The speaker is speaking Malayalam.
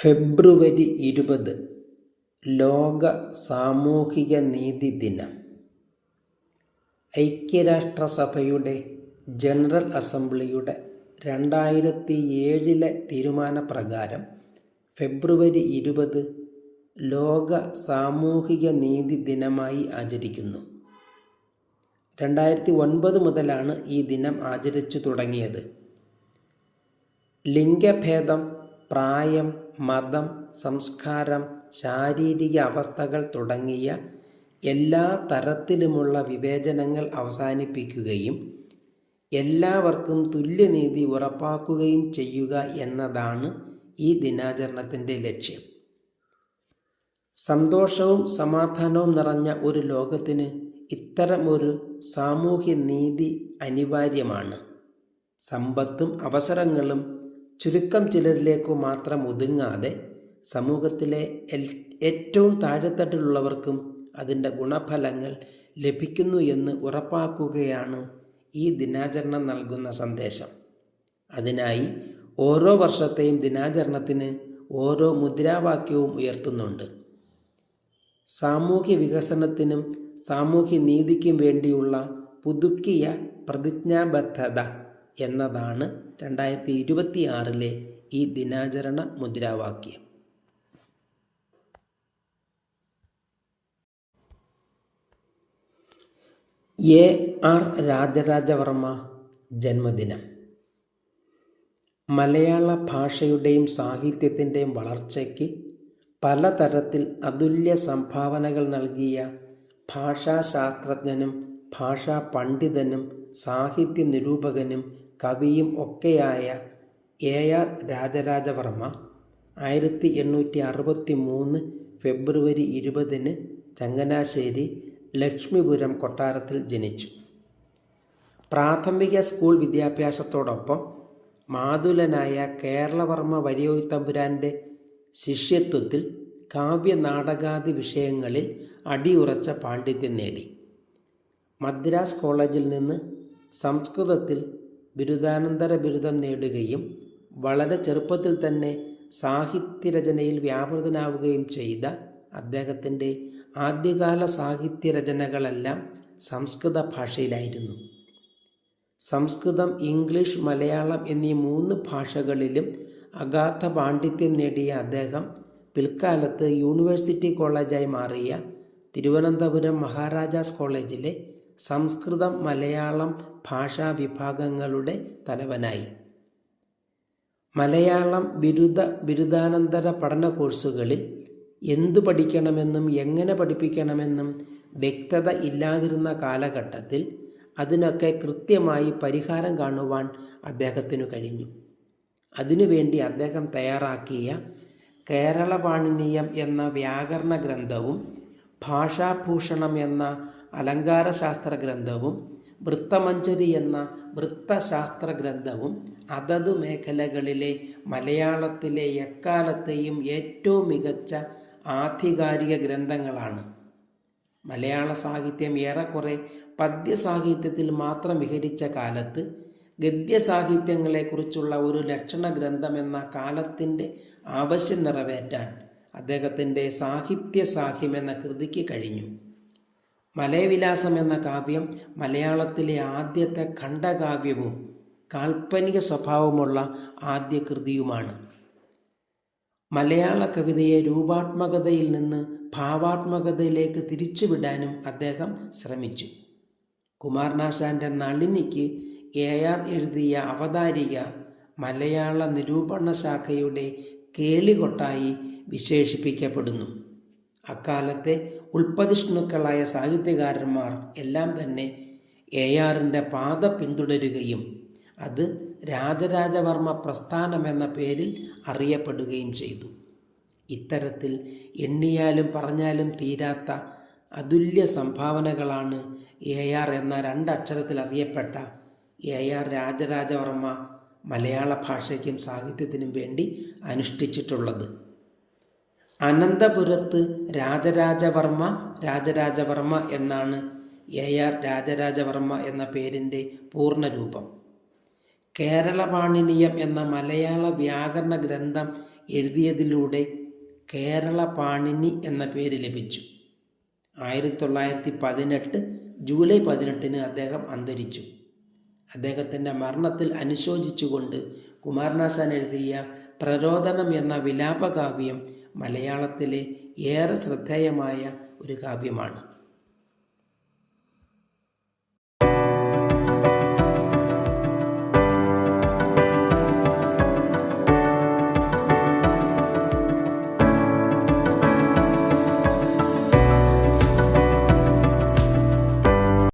ഫെബ്രുവരി 20 ലോക സാമൂഹിക നീതി ദിനം. ഐക്യരാഷ്ട്രസഭയുടെ ജനറൽ അസംബ്ലിയുടെ 2007 തീരുമാനപ്രകാരം ഫെബ്രുവരി 20 ലോക സാമൂഹിക നീതി ദിനമായി ആചരിക്കുന്നു. 2009 മുതലാണ് ഈ ദിനം ആചരിച്ചു തുടങ്ങിയത്. ലിംഗഭേദം, പ്രായം, മതം, സംസ്കാരം, ശാരീരിക അവസ്ഥകൾ തുടങ്ങിയ എല്ലാ തരത്തിലുമുള്ള വിവേചനങ്ങൾ അവസാനിപ്പിക്കുകയും എല്ലാവർക്കും തുല്യനീതി ഉറപ്പാക്കുകയും ചെയ്യുക എന്നതാണ് ഈ ദിനാചരണത്തിൻ്റെ ലക്ഷ്യം. സന്തോഷവും സമാധാനവും നിറഞ്ഞ ഒരു ലോകത്തിന് ഇത്തരമൊരു സാമൂഹ്യ നീതി അനിവാര്യമാണ്. സമ്പത്തും അവസരങ്ങളും ചുരുക്കം ചിലരിലേക്കു മാത്രം ഒതുങ്ങാതെ സമൂഹത്തിലെ ഏറ്റവും താഴെത്തട്ടിലുള്ളവർക്കും അതിൻ്റെ ഗുണഫലങ്ങൾ ലഭിക്കുന്നു എന്ന് ഉറപ്പാക്കുകയാണ് ഈ ദിനാചരണം നൽകുന്ന സന്ദേശം. അതിനായി ഓരോ വർഷത്തെയും ദിനാചരണത്തിന് ഓരോ മുദ്രാവാക്യവും ഉയർത്തുന്നുണ്ട്. സാമൂഹ്യ വികസനത്തിനും സാമൂഹ്യ നീതിക്കും വേണ്ടിയുള്ള പുതുക്കിയ പ്രതിജ്ഞാബദ്ധത എന്നതാണ് 2026 ഈ ദിനാചരണ മുദ്രാവാക്യം. AR രാജരാജവർമ്മ ജന്മദിനം. മലയാള ഭാഷയുടെയും സാഹിത്യത്തിൻ്റെയും വളർച്ചയ്ക്ക് പലതരത്തിൽ അതുല്യ സംഭാവനകൾ നൽകിയ ഭാഷാശാസ്ത്രജ്ഞനും ഭാഷാ പണ്ഡിതനും സാഹിത്യ നിരൂപകനും കവിയും ഒക്കെയായ AR രാജരാജവർമ്മ 1863 ഫെബ്രുവരി 20 ചങ്ങനാശ്ശേരി ലക്ഷ്മിപുരം കൊട്ടാരത്തിൽ ജനിച്ചു. പ്രാഥമിക സ്കൂൾ വിദ്യാഭ്യാസത്തോടൊപ്പം മാതുലനായ കേരളവർമ്മ വലിയോയ്ത്തമ്പുരാൻ്റെ ശിഷ്യത്വത്തിൽ കാവ്യനാടകാദി വിഷയങ്ങളിൽ അടിയുറച്ച പാണ്ഡിത്യം നേടി. മദ്രാസ് കോളേജിൽ നിന്ന് സംസ്കൃതത്തിൽ ബിരുദാനന്തര ബിരുദം നേടുകയും വളരെ ചെറുപ്പത്തിൽ തന്നെ സാഹിത്യരചനയിൽ വ്യാപൃതനാവുകയും ചെയ്ത അദ്ദേഹത്തിൻ്റെ ആദ്യകാല സാഹിത്യരചനകളെല്ലാം സംസ്കൃത ഭാഷയിലായിരുന്നു. സംസ്കൃതം, ഇംഗ്ലീഷ്, മലയാളം എന്നീ 3 ഭാഷകളിലും അഗാധ പാണ്ഡിത്യം നേടിയ അദ്ദേഹം പിൽക്കാലത്ത് യൂണിവേഴ്സിറ്റി കോളേജായി മാറിയ തിരുവനന്തപുരം മഹാരാജാസ് കോളേജിലെ സംസ്കൃതം, മലയാളം ഭാഷാ വിഭാഗങ്ങളുടെ തലവനായി. മലയാളം ബിരുദാനന്തര പഠന കോഴ്സുകളിൽ എന്തു പഠിക്കണമെന്നും എങ്ങനെ പഠിപ്പിക്കണമെന്നും വ്യക്തത ഇല്ലാതിരുന്ന കാലഘട്ടത്തിൽ അതിനൊക്കെ കൃത്യമായി പരിഹാരം കാണുവാൻ അദ്ദേഹത്തിനു കഴിഞ്ഞു. അതിനുവേണ്ടി അദ്ദേഹം തയ്യാറാക്കിയ കേരളപാണിനീയം എന്ന വ്യാകരണ ഗ്രന്ഥവും ഭാഷാഭൂഷണം എന്ന അലങ്കാരശാസ്ത്ര ഗ്രന്ഥവും വൃത്തമഞ്ജരി എന്ന വൃത്തശാസ്ത്ര ഗ്രന്ഥവും അതതു മേഖലകളിലെ മലയാളത്തിലെ എക്കാലത്തെയും ഏറ്റവും മികച്ച ആധികാരിക ഗ്രന്ഥങ്ങളാണ്. മലയാള സാഹിത്യം ഏറെക്കുറെ പദ്യസാഹിത്യത്തിൽ മാത്രം വിഹരിച്ച കാലത്ത് ഗദ്യസാഹിത്യങ്ങളെക്കുറിച്ചുള്ള ഒരു ലക്ഷണ ഗ്രന്ഥമെന്ന കാലത്തിൻ്റെ ആവശ്യം നിറവേറ്റാൻ അദ്ദേഹത്തിൻ്റെ സാഹിത്യസാഹ്യം എന്ന കൃതിക്ക് കഴിഞ്ഞു. മലയവിലാസം എന്ന കാവ്യം മലയാളത്തിലെ ആദ്യത്തെ ഖണ്ഡകാവ്യവും കാൽപ്പനിക സ്വഭാവമുള്ള ആദ്യ കൃതിയുമാണ്. മലയാള കവിതയെ രൂപാത്മകതയിൽ നിന്ന് ഭാവാത്മകതയിലേക്ക് തിരിച്ചുവിടാനും അദ്ദേഹം ശ്രമിച്ചു. കുമാരനാശാൻ്റെ നളിനിക്ക് AR എഴുതിയ അവതാരിക മലയാള നിരൂപണ ശാഖയുടെ കേളികൊട്ടായി വിശേഷിപ്പിക്കപ്പെടുന്നു. അക്കാലത്തെ ഉൽപ്പതിഷ്ണുക്കളായ സാഹിത്യകാരന്മാർ എല്ലാം തന്നെ ARൻ്റെ പാത പിന്തുടരുകയും അത് രാജരാജവർമ്മ പ്രസ്ഥാനം എന്ന പേരിൽ അറിയപ്പെടുകയും ചെയ്തു. ഇത്തരത്തിൽ എണ്ണിയാലും പറഞ്ഞാലും തീരാത്ത അതുല്യ സംഭാവനകളാണ് AR എന്ന 2 അക്ഷരത്തിൽ അറിയപ്പെട്ട AR രാജരാജവർമ്മ മലയാള ഭാഷയ്ക്കും സാഹിത്യത്തിനും വേണ്ടി അനുഷ്ഠിച്ചിട്ടുള്ളത്. അനന്തപുരത്ത് രാജരാജവർമ്മ എന്നാണ് AR രാജരാജവർമ്മ എന്ന പേരിൻ്റെ പൂർണ്ണരൂപം. കേരളപാണിനീയം എന്ന മലയാള വ്യാകരണ ഗ്രന്ഥം എഴുതിയതിലൂടെ കേരള പാണിനി എന്ന പേര് ലഭിച്ചു. 1918 ജൂലൈ 18 അദ്ദേഹം അന്തരിച്ചു. അദ്ദേഹത്തിൻ്റെ മരണത്തിൽ അനുശോചിച്ചുകൊണ്ട് കുമാരനാശാൻ എഴുതിയ പ്രരോദനം എന്ന വിലാപകാവ്യം മലയാളത്തിലെ ഏറെ ശ്രദ്ധേയമായ ഒരു കാവ്യമാണ്.